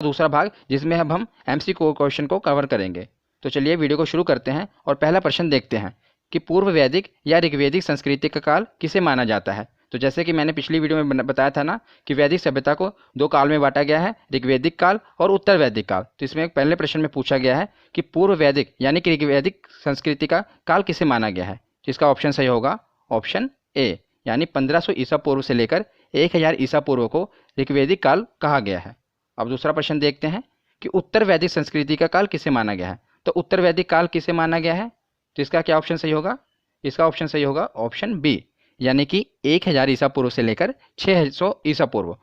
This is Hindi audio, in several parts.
दूसरा भाग जिसमें अब हम MCQ क्वेश्चन को कवर करेंगे। तो चलिए वीडियो को शुरू करते हैं और पहला प्रश्न देखते हैं कि पूर्व वैदिक या ऋग्वैदिक संस्कृति का काल किसे माना जाता है। तो जैसे कि मैंने पिछली वीडियो में बताया था ना कि वैदिक सभ्यता को दो काल में बांटा गया है, ऋग्वैदिक काल और उत्तर वैदिक काल। तो इसमें पहले प्रश्न में पूछा गया है कि पूर्व वैदिक यानी कि ऋग्वैदिक संस्कृति का काल किसे माना गया है। तो इसका ऑप्शन सही होगा ऑप्शन ए, यानी 1500 ईसा पूर्व से लेकर 1000 ईसा पूर्व को ऋग्वैदिक काल कहा गया है। अब दूसरा प्रश्न देखते हैं कि उत्तर वैदिक संस्कृति का काल किसे माना गया है। तो उत्तर वैदिक काल किसे माना गया है, तो इसका क्या ऑप्शन सही होगा, इसका ऑप्शन सही होगा ऑप्शन बी, यानी कि 1000 ईसा पूर्व से लेकर 600 ईसा पूर्व।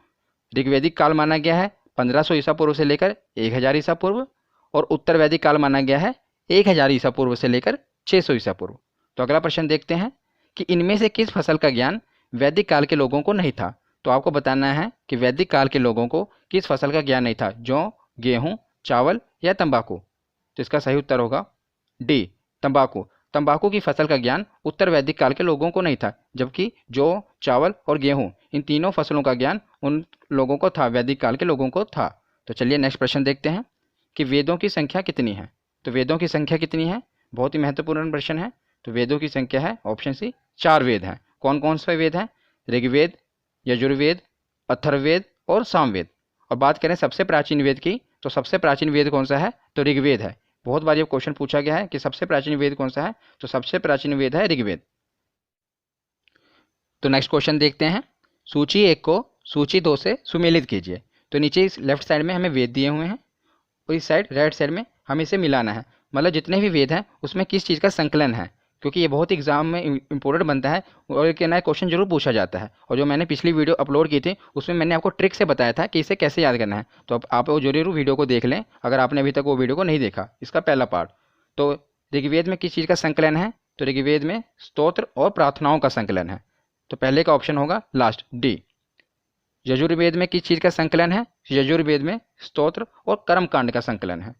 ऋग्वैदिक काल माना गया है 1500 ईसा पूर्व से लेकर 1000 ईसा पूर्व, और उत्तर वैदिक काल माना गया है 1000 ईसा पूर्व से लेकर 600 ईसा पूर्व। तो अगला प्रश्न देखते हैं कि इनमें से किस फसल का ज्ञान वैदिक काल के लोगों को नहीं था। तो आपको बताना है कि वैदिक काल के लोगों को किस फसल का ज्ञान नहीं था, जौ, गेहूं, चावल या तंबाकू। तो इसका सही उत्तर होगा डी, तंबाकू। तंबाकू की फसल का ज्ञान उत्तर वैदिक काल के लोगों को नहीं था, जबकि जौ, चावल और गेहूं इन तीनों फसलों का ज्ञान उन लोगों को था, वैदिक काल के लोगों को था। तो चलिए नेक्स्ट प्रश्न देखते हैं कि वेदों की संख्या कितनी है। तो वेदों की संख्या कितनी है, बहुत ही महत्वपूर्ण प्रश्न है। तो वेदों की संख्या है ऑप्शन सी 4 वेद हैं। कौन कौन से वेद हैं, ऋग्वेद, यजुर्वेद, अथर्ववेद और सामवेद। और बात करें सबसे प्राचीन वेद की, तो सबसे प्राचीन वेद कौन सा है, तो ऋग्वेद है। बहुत बार ये क्वेश्चन पूछा गया है कि सबसे प्राचीन वेद कौन सा है, तो सबसे प्राचीन वेद है ऋग्वेद। तो नेक्स्ट क्वेश्चन देखते हैं, सूची 1 को सूची 2 से सुमेलित कीजिए। तो नीचे इस लेफ्ट साइड में हमें वेद दिए हुए हैं और इस साइड राइट साइड में हमें इसे मिलाना है, मतलब जितने भी वेद हैं उसमें किस चीज़ का संकलन है, क्योंकि ये बहुत एग्जाम में इंपॉर्टेंट बनता है और एक नया क्वेश्चन जरूर पूछा जाता है। और जो मैंने पिछली वीडियो अपलोड की थी उसमें मैंने आपको ट्रिक से बताया था कि इसे कैसे याद करना है। तो अब आप वो जरूर वीडियो को देख लें अगर आपने अभी तक वो वीडियो को नहीं देखा, इसका पहला पार्ट। तो ऋग्वेद में किस चीज़ का संकलन है, तो ऋग्वेद में स्तोत्र और प्रार्थनाओं का संकलन है। तो पहले का ऑप्शन होगा लास्ट डी। यजुर्वेद में किस चीज़ का संकलन है, यजुर्वेद में स्तोत्र और कर्मकांड का संकलन है।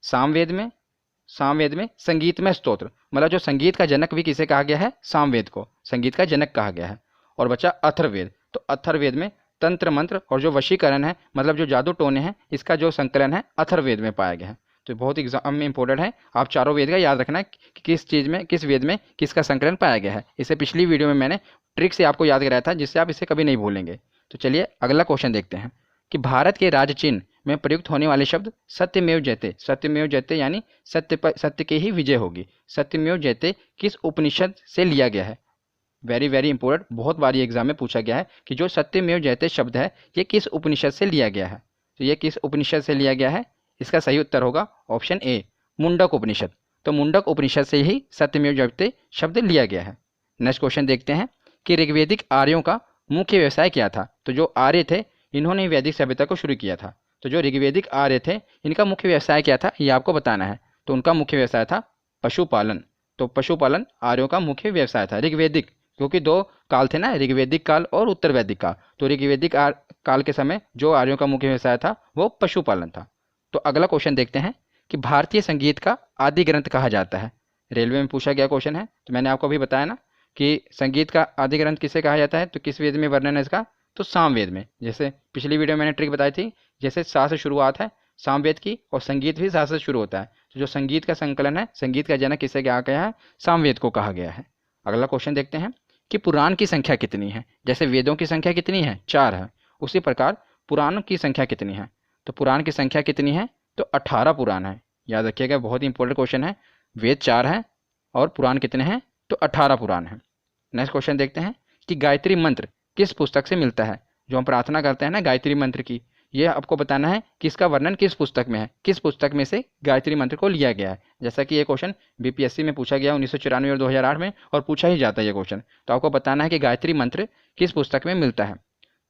सामवेद में संगीतमय स्तोत्र, मतलब जो संगीत का जनक भी किसे कहा गया है, सामवेद को संगीत का जनक कहा गया है। और बचा अथर्ववेद, तो अथर्ववेद में तंत्र मंत्र और जो वशीकरण है, मतलब जो जादू टोने हैं, इसका जो संकलन है अथर्ववेद में पाया गया है। तो बहुत एग्जाम में इंपॉर्टेंट है, आप चारों वेद का याद रखना कि किस चीज़ में, किस वेद में किसका संकलन पाया गया है। इसे पिछली वीडियो में मैंने ट्रिक से आपको याद कराया था, जिससे आप इसे कभी नहीं भूलेंगे। तो चलिए अगला क्वेश्चन देखते हैं कि भारत के राज्य चिन्ह में प्रयुक्त होने वाले शब्द सत्यमेव जयते, सत्यमेव जयते यानी सत्य की ही विजय होगी, सत्यमेव जयते किस उपनिषद से लिया गया है। वेरी वेरी इंपॉर्टेंट, बहुत बार एग्जाम में पूछा गया है कि जो सत्यमेव जयते शब्द है ये किस उपनिषद से लिया गया है। तो ये किस उपनिषद से लिया गया है, इसका सही उत्तर होगा ऑप्शन ए, मुंडक उपनिषद। तो मुंडक उपनिषद से ही सत्यमेव जयते शब्द लिया गया है। नेक्स्ट क्वेश्चन देखते हैं कि ऋग्वैदिक आर्यों का मुख्य व्यवसाय क्या था। तो जो आर्य थे इन्होंने वैदिक सभ्यता को शुरू किया था। तो जो ऋग्वैदिक आर्य थे इनका मुख्य व्यवसाय क्या था, ये आपको बताना है। तो उनका मुख्य व्यवसाय था पशुपालन। तो पशुपालन आर्यों का मुख्य व्यवसाय था ऋग्वैदिक, क्योंकि दो काल थे ना, ऋग्वैदिक काल और उत्तर वैदिक काल। तो ऋग्वैदिक काल के समय जो आर्यों का मुख्य व्यवसाय था वो पशुपालन था। तो अगला क्वेश्चन देखते हैं कि भारतीय संगीत का आदि ग्रंथ कहा जाता है। रेलवे में पूछा गया क्वेश्चन है, तो मैंने आपको अभी बताया ना कि संगीत का आदि ग्रंथ किसे कहा जाता है, तो किस वेद में वर्णन है इसका, तो सामवेद में। जैसे पिछली वीडियो में मैंने ट्रिक बताई थी, जैसे सा से शुरुआत है सामवेद की और संगीत भी सा से शुरू होता है। तो जो संगीत का संकलन है, संगीत का जनक किसे कहा गया है, सामवेद को कहा गया है। अगला क्वेश्चन देखते हैं कि पुराण की संख्या कितनी है। जैसे वेदों की संख्या कितनी है, 4 है, उसी प्रकार पुराण की संख्या कितनी है। तो पुराण की संख्या कितनी है, तो 18 पुराण है। याद रखिएगा, बहुत ही इंपॉर्टेंट क्वेश्चन है। वेद 4 हैं और पुराण कितने हैं, तो 18 पुराण हैं। नेक्स्ट क्वेश्चन देखते हैं कि गायत्री मंत्र किस पुस्तक से मिलता है। जो हम प्रार्थना करते हैं ना गायत्री मंत्र की, ये आपको बताना है कि इसका वर्णन किस पुस्तक में है, किस पुस्तक में से गायत्री मंत्र को लिया गया है। जैसा कि ये क्वेश्चन BPSC में पूछा गया 1994 और 2008 में, और पूछा ही जाता है ये क्वेश्चन। तो आपको बताना है कि गायत्री मंत्र किस पुस्तक में मिलता है।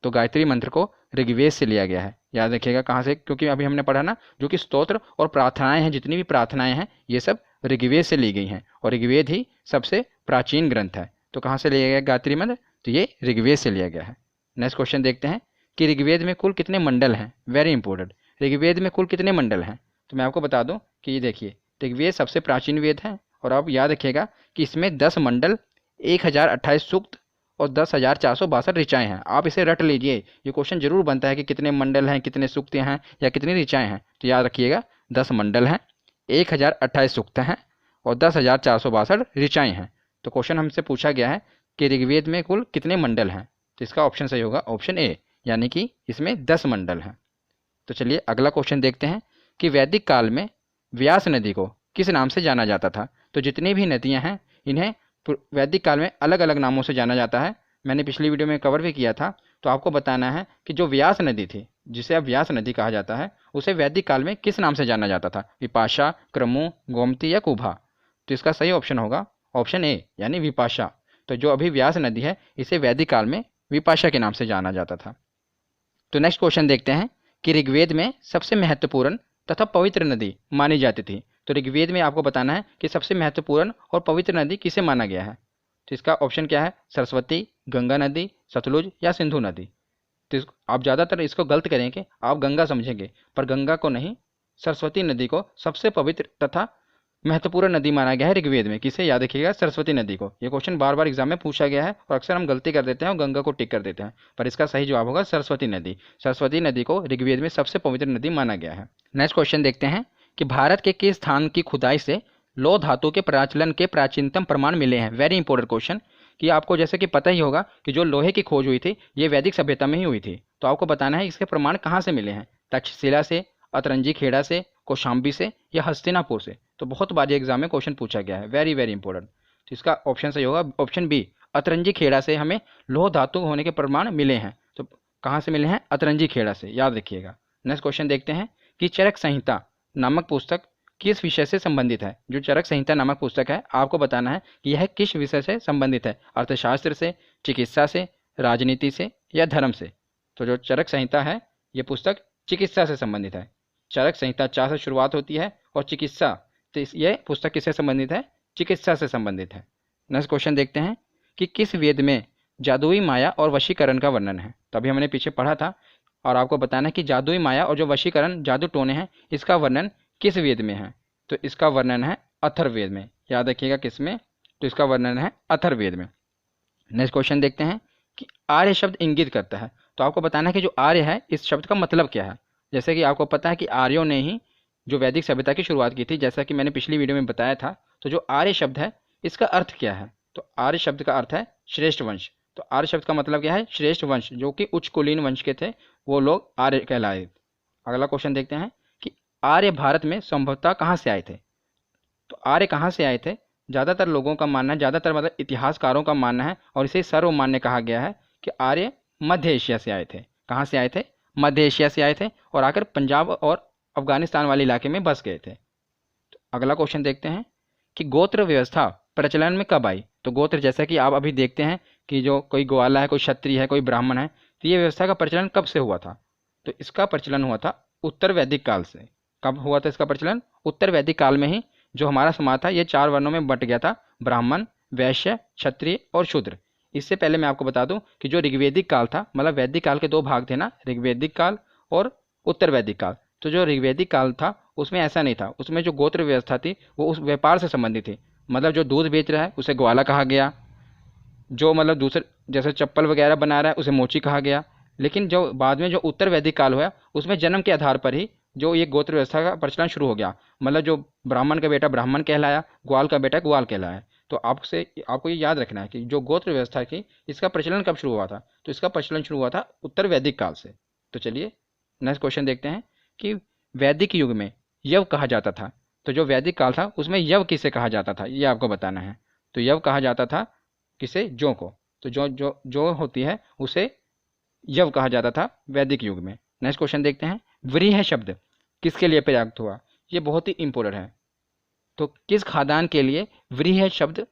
तो गायत्री मंत्र को ऋग्वेद से लिया गया है। याद रखिएगा कहाँ से, क्योंकि अभी हमने पढ़ा ना, जो कि स्तोत्र और प्रार्थनाएं हैं, जितनी भी प्रार्थनाएं हैं ये सब ऋग्वेद से ली गई हैं, और ऋग्वेद ही सबसे प्राचीन ग्रंथ है। तो कहाँ से लिया गया गायत्री मंत्र, तो ये ऋग्वेद से लिया गया है। नेक्स्ट क्वेश्चन देखते हैं कि ऋग्वेद में कुल कितने मंडल हैं। वेरी इंपॉर्टेंट, ऋग्वेद में कुल कितने मंडल हैं। तो मैं आपको बता दूं कि ये देखिए, ऋग्वेद सबसे प्राचीन वेद है, और आप याद रखिएगा कि इसमें 10 मंडल, 1028 सूक्त और 10,462 ऋचाएँ हैं। आप इसे रट लीजिए, ये क्वेश्चन जरूर बनता है कि कितने मंडल हैं, कितने सूक्त हैं या कितनी ऋचाएँ हैं। तो याद रखिएगा 10 मंडल हैं, 1028 सूक्त हैं और 10,462 ऋचाएँ हैं। तो क्वेश्चन हमसे पूछा गया है कि ऋग्वेद में कुल कितने मंडल हैं। तो इसका ऑप्शन सही होगा ऑप्शन ए, यानी कि इसमें 10 मंडल हैं। तो चलिए अगला क्वेश्चन देखते हैं कि वैदिक काल में व्यास नदी को किस नाम से जाना जाता था। तो जितनी भी नदियां हैं इन्हें वैदिक काल में अलग अलग नामों से जाना जाता है। मैंने पिछली वीडियो में कवर भी किया था। तो आपको बताना है कि जो व्यास नदी थी, जिसे अब व्यास नदी कहा जाता है, उसे वैदिक काल में किस नाम से जाना जाता था। विपाशा, क्रमु, गोमती या कुभा। तो इसका सही ऑप्शन होगा ऑप्शन ए, यानी विपाशा। तो जो अभी व्यास नदी है इसे वैदिक काल में विपाशा के नाम से जाना जाता था। तो नेक्स्ट क्वेश्चन देखते हैं कि ऋग्वेद में सबसे महत्वपूर्ण तथा पवित्र नदी मानी जाती थी। तो ऋग्वेद में आपको बताना है कि सबसे महत्वपूर्ण और पवित्र नदी किसे माना गया है। तो इसका ऑप्शन क्या है, सरस्वती, गंगा नदी, सतलुज या सिंधु नदी। तो आप ज़्यादातर इसको गलत करेंगे, आप गंगा समझेंगे, पर गंगा को नहीं, सरस्वती नदी को सबसे पवित्र तथा महत्वपूर्ण नदी माना गया है ऋग्वेद में। किसे, याद रखिएगा सरस्वती नदी को। ये क्वेश्चन बार बार एग्जाम में पूछा गया है और अक्सर हम गलती कर देते हैं और गंगा को टिक कर देते हैं, पर इसका सही जवाब होगा सरस्वती नदी। सरस्वती नदी को ऋग्वेद में सबसे पवित्र नदी माना गया है। नेक्स्ट क्वेश्चन देखते हैं कि भारत के किस स्थान की खुदाई से लौह धातु के प्रचलन के प्राचीनतम प्रमाण मिले हैं। वेरी इंपॉर्टेंट क्वेश्चन, कि आपको जैसे कि पता ही होगा कि जो लोहे की खोज हुई थी ये वैदिक सभ्यता में ही हुई थी। तो आपको बताना है इसके प्रमाण कहाँ से मिले हैं। तक्षशिला से, अतरंजी खेड़ा से, कौशाम्बी से या हस्तिनापुर से। तो बहुत बार एग्जाम में क्वेश्चन पूछा गया है, वेरी वेरी इंपॉर्टेंट। तो इसका ऑप्शन सही होगा ऑप्शन बी, अतरंजी खेड़ा से हमें लौह धातु होने के प्रमाण मिले हैं। तो कहाँ से मिले हैं, अतरंजी खेड़ा से, याद रखिएगा। नेक्स्ट क्वेश्चन देखते हैं कि चरक संहिता नामक पुस्तक किस विषय से संबंधित है। जो चरक संहिता नामक पुस्तक है, आपको बताना है कि यह किस विषय से संबंधित है। अर्थशास्त्र से, चिकित्सा से, राजनीति से या धर्म से। तो जो चरक संहिता है ये पुस्तक चिकित्सा से संबंधित है। चरक संहिता चा से शुरुआत होती है और चिकित्सा, तो ये पुस्तक किससे संबंधित है, चिकित्सा से संबंधित है। नेक्स्ट क्वेश्चन देखते हैं कि किस वेद में जादुई माया और वशीकरण का वर्णन है। तभी हमने पीछे पढ़ा था और आपको बताना है कि जादुई माया और जो वशीकरण जादू टोने हैं इसका वर्णन किस वेद में है। तो इसका वर्णन है अथर्ववेद में, याद रखिएगा किस में, तो इसका वर्णन है अथर्ववेद में। नेक्स्ट क्वेश्चन देखते हैं कि आर्य शब्द इंगित करता है। तो आपको बताना है कि जो आर्य है इस शब्द का मतलब क्या है। जैसे कि आपको पता है कि आर्यों ने ही जो वैदिक सभ्यता की शुरुआत की थी, जैसा कि मैंने पिछली वीडियो में बताया था। तो जो आर्य शब्द है इसका अर्थ क्या है। तो आर्य शब्द का अर्थ है श्रेष्ठ वंश। तो आर्य शब्द का मतलब क्या है, श्रेष्ठ वंश, जो कि उच्च कुलीन वंश के थे वो लोग आर्य कहलाए। अगला क्वेश्चन देखते हैं कि आर्य भारत में संभवतः कहाँ से आए थे। तो आर्य कहाँ से आए थे, ज़्यादातर लोगों का मानना है, ज़्यादातर मतलब इतिहासकारों का मानना है और इसे सर्वमान्य कहा गया है कि आर्य मध्य एशिया से आए थे। कहाँ से आए थे, मध्य एशिया से आए थे और आकर पंजाब और अफगानिस्तान वाले इलाके में बस गए थे। तो अगला क्वेश्चन देखते हैं कि गोत्र व्यवस्था प्रचलन में कब आई। तो गोत्र, जैसा कि आप अभी देखते हैं कि जो कोई ग्वाला है, कोई क्षत्रिय है, कोई ब्राह्मण है, तो ये व्यवस्था का प्रचलन कब से हुआ था। तो इसका प्रचलन हुआ था उत्तर वैदिक काल से। कब हुआ था इसका प्रचलन, उत्तर वैदिक काल में ही। जो हमारा समाज था ये 4 वर्णों में बंट गया था, ब्राह्मण, वैश्य, क्षत्रिय और शूद्र। इससे पहले मैं आपको बता दूं कि जो ऋग्वेदिक काल था, मतलब वैदिक काल के 2 भाग थे ना, ऋग्वेदिक काल और उत्तर वैदिक काल। तो जो ऋग्वेदिक काल था उसमें ऐसा नहीं था, उसमें जो गोत्र व्यवस्था थी वो उस व्यापार से संबंधित थी। मतलब जो दूध बेच रहा है उसे ग्वाला कहा गया, जो मतलब दूसरे जैसे चप्पल वगैरह बना रहा है उसे मोची कहा गया। लेकिन जो बाद में जो उत्तर वैदिक काल हुआ उसमें जन्म के आधार पर ही जो ये गोत्र व्यवस्था का प्रचलन शुरू हो गया। मतलब जो ब्राह्मण का बेटा ब्राह्मण कहलाया, ग्वाल का बेटा ग्वाल कहलाया। तो आपको ये याद रखना है कि जो गोत्र व्यवस्था की इसका प्रचलन कब शुरू हुआ था। तो इसका प्रचलन शुरू हुआ था उत्तर वैदिक काल से। तो चलिए नेक्स्ट क्वेश्चन देखते हैं कि वैदिक युग में यव कहा जाता था। तो जो वैदिक काल था उसमें यव किसे कहा जाता था ये आपको बताना है। तो यव कहा जाता था किसे, जौ को। तो जो होती है उसे यव कहा जाता था वैदिक युग में। नेक्स्ट क्वेश्चन देखते हैं, व्रीहि शब्द किसके लिए प्रयुक्त हुआ। ये बहुत ही इंपॉर्टेंट है। तो किस खाद्यान्न के लिए व्रीहि शब्द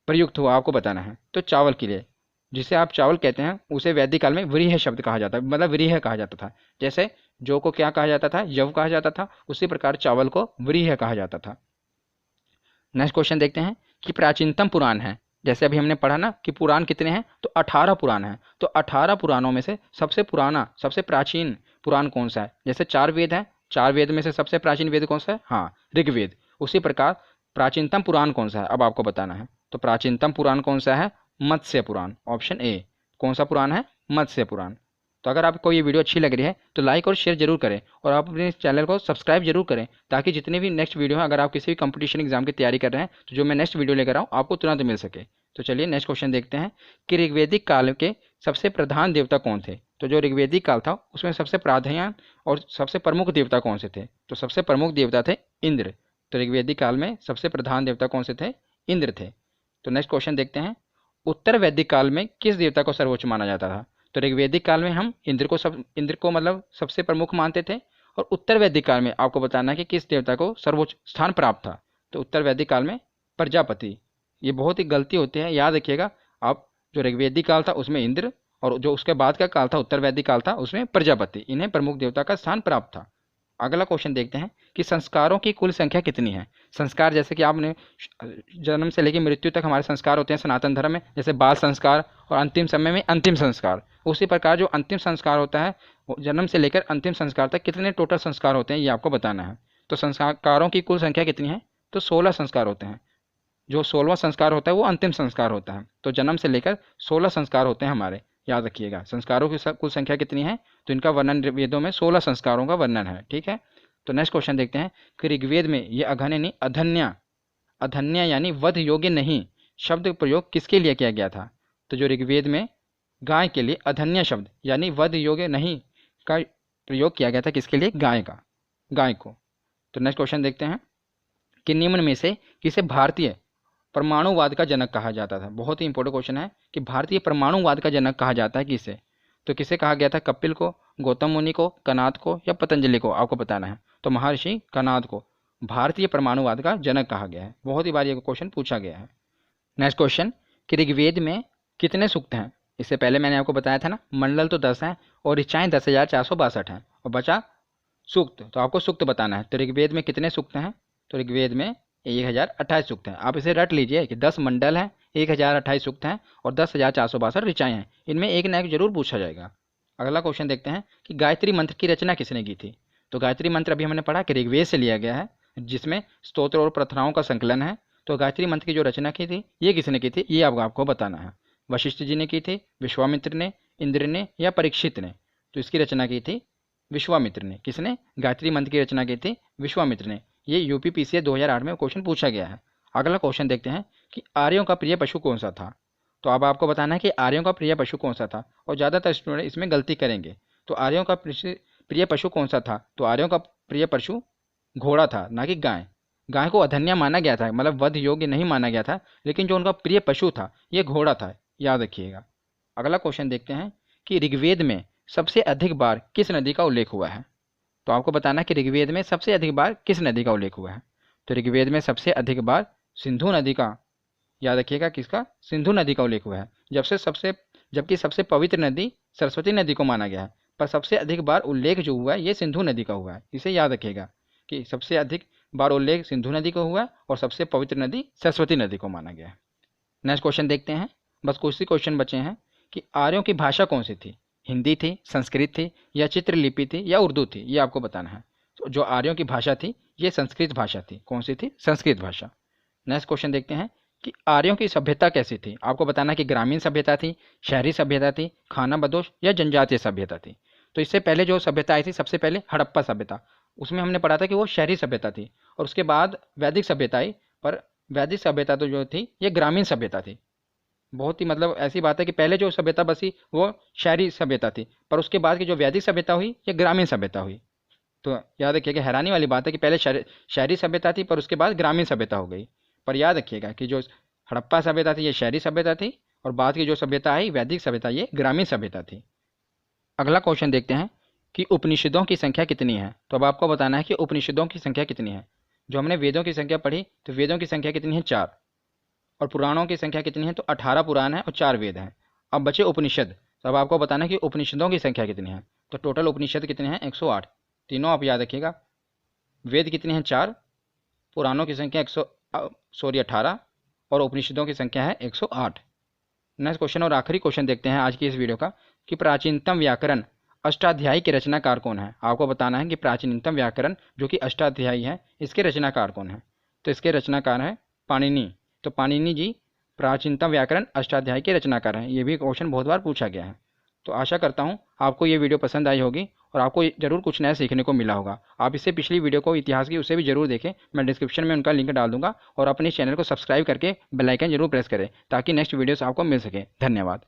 प्रयुक्त हुआ आपको बताना है। तो चावल के लिए, जिसे आप चावल कहते हैं उसे वैदिक काल में व्रीहि शब्द कहा जाता है, मतलब व्रीहि कहा जाता था। जैसे जौ को क्या कहा जाता था, यव कहा जाता था, उसी प्रकार चावल को व्रीहि कहा जाता था। नेक्स्ट क्वेश्चन देखते हैं कि प्राचीनतम पुराण है। जैसे अभी हमने पढ़ा ना कि पुराण कितने हैं, तो 18 पुराण हैं। तो 18 पुराणों में से सबसे पुराना, सबसे प्राचीन पुराण कौन सा है। जैसे 4 वेद हैं, 4 वेद में से सबसे प्राचीन वेद कौन सा है, हाँ ऋग्वेद। उसी प्रकार प्राचीनतम पुराण कौन सा है अब आपको बताना है। तो प्राचीनतम पुराण कौन सा है, मत्स्य पुराण, ऑप्शन ए। कौन सा पुराण है? मत्स्य पुराण। तो अगर आपको ये वीडियो अच्छी लग रही है तो लाइक और शेयर जरूर करें और आप अपने चैनल को सब्सक्राइब जरूर करें, ताकि जितने भी नेक्स्ट वीडियो हैं, अगर आप किसी भी कंपटीशन एग्जाम की तैयारी कर रहे हैं तो जो मैं नेक्स्ट वीडियो लेकर आऊँ आपको तुरंत मिल सके। तो चलिए नेक्स्ट क्वेश्चन देखते हैं कि ऋग्वेदिक काल के सबसे प्रधान देवता कौन थे। तो जो ऋग्वेदिक काल था उसमें सबसे प्राधान्य और सबसे प्रमुख देवता कौन से थे? तो सबसे प्रमुख देवता थे इंद्र। तो ऋग्वेदिक काल में सबसे प्रधान देवता कौन से थे? इंद्र थे। तो नेक्स्ट क्वेश्चन देखते हैं, उत्तर वैदिक काल में किस देवता को सर्वोच्च माना जाता था? तो ऋग्वेदिक काल में हम इंद्र को मतलब सबसे प्रमुख मानते थे, और उत्तर वैदिक काल में आपको बताना है कि किस देवता को सर्वोच्च स्थान प्राप्त था। तो उत्तर वैदिक काल में प्रजापति। ये बहुत ही गलती होती है, याद रखिएगा आप। जो ऋग्वेदिक काल था उसमें इंद्र, और जो उसके बाद का काल था उत्तर वैदिक काल था उसमें प्रजापति, इन्हें प्रमुख देवता का स्थान प्राप्त था। अगला क्वेश्चन देखते हैं कि संस्कारों की कुल संख्या कितनी है? संस्कार जैसे कि आपने जन्म से लेकर मृत्यु तक हमारे संस्कार होते हैं सनातन धर्म में, जैसे बाल संस्कार और अंतिम समय में अंतिम संस्कार। उसी प्रकार जो अंतिम संस्कार होता है, जन्म से लेकर अंतिम संस्कार तक कितने टोटल संस्कार होते हैं ये आपको बताना है। तो संस्कारों की कुल संख्या कितनी है? तो 16 संस्कार होते हैं। जो 16वां संस्कार होता है वो अंतिम संस्कार होता है। तो जन्म से लेकर 16 संस्कार होते हैं हमारे, याद रखिएगा। संस्कारों की कुल संख्या कितनी है? तो इनका वर्णन वेदों में 16 संस्कारों का वर्णन है, ठीक है। तो नेक्स्ट क्वेश्चन देखते हैं कि ऋग्वेद में ये अघन्य नहीं अधन्या, अधन्या यानी वध योग्य नहीं शब्द प्रयोग किसके लिए किया गया था? तो जो ऋग्वेद में गाय के लिए अधन्या शब्द यानी वध योग्य नहीं का प्रयोग किया गया था, किसके लिए? गाय का, गाय को। तो नेक्स्ट क्वेश्चन देखते हैं कि निम्न में से किसे भारतीय परमाणुवाद का जनक कहा जाता था? बहुत ही इंपॉर्टेंट क्वेश्चन है कि भारतीय परमाणुवाद का जनक कहा जाता है किसे? तो किसे कहा गया था? कपिल को, गौतम मुनि को, कनाद को या पतंजलि को? आपको बताना है। तो महर्षि कनाद को भारतीय परमाणुवाद का जनक कहा गया है। बहुत ही बार ये क्वेश्चन पूछा गया है। नेक्स्ट क्वेश्चन कि ऋग्वेद में कितने सूक्त हैं? इससे पहले मैंने आपको बताया था ना, मंडल तो 10 हैं और ऋचाएँ 10,462 हैं, और बचा सूक्त। तो आपको सूक्त बताना है। तो ऋग्वेद में कितने सूक्त हैं? तो ऋग्वेद में 1028 सूक्त हैं। आप इसे रट लीजिए कि 10 मंडल हैं, 1028 सूक्त हैं और 10,462 ऋचाएँ हैं। इनमें एक ना एक जरूर पूछा जाएगा। अगला क्वेश्चन देखते हैं कि गायत्री मंत्र की रचना किसने की थी? तो गायत्री मंत्र अभी हमने पढ़ा कि ऋग्वेद से लिया गया है, जिसमें स्तोत्र और प्रार्थनाओं का संकलन है। तो गायत्री मंत्र की जो रचना की थी ये किसने की थी, ये आपको बताना है। वशिष्ठ जी ने की थी, विश्वामित्र ने, इंद्र ने या परीक्षित ने? तो इसकी रचना की थी विश्वामित्र ने। किसने? गायत्री मंत्र की रचना की थी विश्वामित्र ने। ये यूपीपीसीए 2008 में क्वेश्चन पूछा गया है। अगला क्वेश्चन देखते हैं कि आर्यों का प्रिय पशु कौन सा था? तो अब आपको बताना है कि आर्यों का प्रिय पशु कौन सा था, और ज़्यादातर स्टूडेंट इसमें गलती करेंगे। तो आर्यों का प्रिय पशु कौन सा था? तो आर्यों का प्रिय पशु घोड़ा था, ना कि गाय। गाय को अधन्या माना गया था, मतलब वध योग्य नहीं माना गया था, लेकिन जो उनका प्रिय पशु था ये घोड़ा था, याद रखिएगा। अगला क्वेश्चन देखते हैं कि ऋग्वेद में सबसे अधिक बार किस नदी का उल्लेख हुआ है? तो आपको बताना है कि ऋग्वेद में सबसे अधिक बार किस नदी का उल्लेख हुआ है? तो ऋग्वेद में सबसे अधिक बार सिंधु नदी का, याद रखिएगा, किसका? सिंधु नदी का उल्लेख हुआ है। जबकि सबसे पवित्र नदी सरस्वती नदी को माना गया है, पर सबसे अधिक बार उल्लेख जो हुआ है ये सिंधु नदी का हुआ है। इसे याद रखिएगा कि सबसे अधिक बार उल्लेख सिंधु नदी का हुआ है और सबसे पवित्र नदी सरस्वती नदी को माना गया है। नेक्स्ट क्वेश्चन देखते हैं, बस कुछ ही क्वेश्चन बचे हैं कि आर्यों की भाषा कौन सी थी? हिंदी थी, संस्कृत थी या चित्रलिपि थी या उर्दू थी? ये आपको बताना है। तो जो आर्यों की भाषा थी ये संस्कृत भाषा थी। कौन सी थी? संस्कृत भाषा। नेक्स्ट क्वेश्चन देखते हैं कि आर्यों की सभ्यता कैसी थी? आपको बताना है कि ग्रामीण सभ्यता थी, शहरी सभ्यता थी, खाना बदोश या जनजातीय सभ्यता थी? तो इससे पहले जो सभ्यता आई थी सबसे पहले हड़प्पा सभ्यता, उसमें हमने पढ़ा था कि वो शहरी सभ्यता थी, और उसके बाद वैदिक सभ्यता आई। पर वैदिक सभ्यता तो जो थी ये ग्रामीण सभ्यता थी। बहुत ही मतलब ऐसी बात है कि पहले जो सभ्यता बसी वो शहरी सभ्यता थी, पर उसके बाद की जो वैदिक सभ्यता हुई ये ग्रामीण सभ्यता हुई। तो याद रखिएगा, हैरानी वाली बात है कि पहले शहरी सभ्यता थी पर उसके बाद ग्रामीण सभ्यता हो गई। पर याद रखिएगा कि जो हड़प्पा सभ्यता थी ये शहरी सभ्यता थी, और बाद की जो सभ्यता आई वैदिक सभ्यता ये ग्रामीण सभ्यता थी। अगला क्वेश्चन देखते हैं कि उपनिषदों की संख्या कितनी है? तो अब आपको बताना है कि उपनिषदों की संख्या कितनी है। जो हमने वेदों की संख्या पढ़ी तो वेदों की संख्या कितनी है? 4। और पुराणों की संख्या कितनी है? तो 18 पुराण है और 4 वेद हैं। अब बचे उपनिषद। तो अब आपको बताना है कि उपनिषदों की संख्या कितनी है। तो टोटल उपनिषद कितने हैं? 108। तीनों आप याद रखिएगा। वेद कितने हैं? 4, पुराणों की संख्या 18 और उपनिषदों की संख्या है 108। नेक्स्ट क्वेश्चन और आखिरी क्वेश्चन देखते हैं आज की इस वीडियो का कि प्राचीनतम व्याकरण अष्टाध्यायी के रचनाकार कौन है? आपको बताना है कि प्राचीनतम व्याकरण जो कि अष्टाध्यायी है इसके रचनाकार कौन है? तो इसके रचनाकार है पाणिनि। तो पाणिनि जी प्राचीनतम व्याकरण अष्टाध्यायी के रचनाकार हैं। ये भी क्वेश्चन बहुत बार पूछा गया है। तो आशा करता हूँ आपको ये वीडियो पसंद आई होगी और आपको ज़रूर कुछ नया सीखने को मिला होगा। आप इससे पिछली वीडियो को इतिहास की उसे भी ज़रूर देखें, मैं डिस्क्रिप्शन में उनका लिंक डाल दूंगा। और अपने चैनल को सब्सक्राइब करके बेल आइकन जरूर प्रेस करें ताकि नेक्स्ट वीडियोस आपको मिल सके। धन्यवाद।